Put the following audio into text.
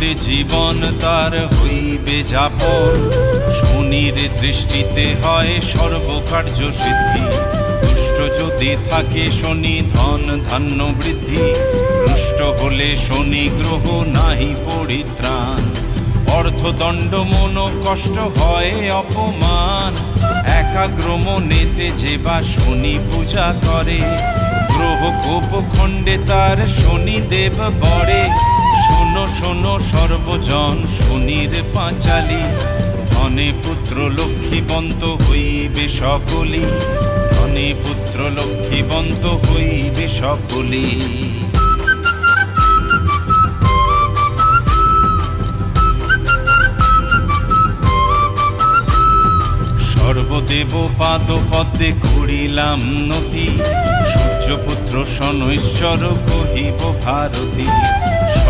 আনন্দে জীবন তার হইবে যাপন। শনির দৃষ্টিতে হয় সর্বকার্য সিদ্ধি। দুষ্ট যদি থাকে শনি ধন ধান্য বৃদ্ধি। রুষ্ট হলে শনি গ্রহ নাহি পরিত্রাণ। অর্থদণ্ড মন কষ্ট হয় অপমান। একাগ্র মনেতে যে বা শনি পূজা করে। গ্রহ কোপ খণ্ডে তার শনিদেব বরে। শোনো শোনো সর্বজন শনির পাঁচালী। ধনে পুত্র লক্ষ্মীবন্ত হইবে সকলি। ধনে পুত্র লক্ষ্মীবন্ত হইবে সকলি। সর্বদেব পাদ পদ্মে করিলাম নতি। সূর্যপুত্র শনৈশ্চর কহিব ভারতী।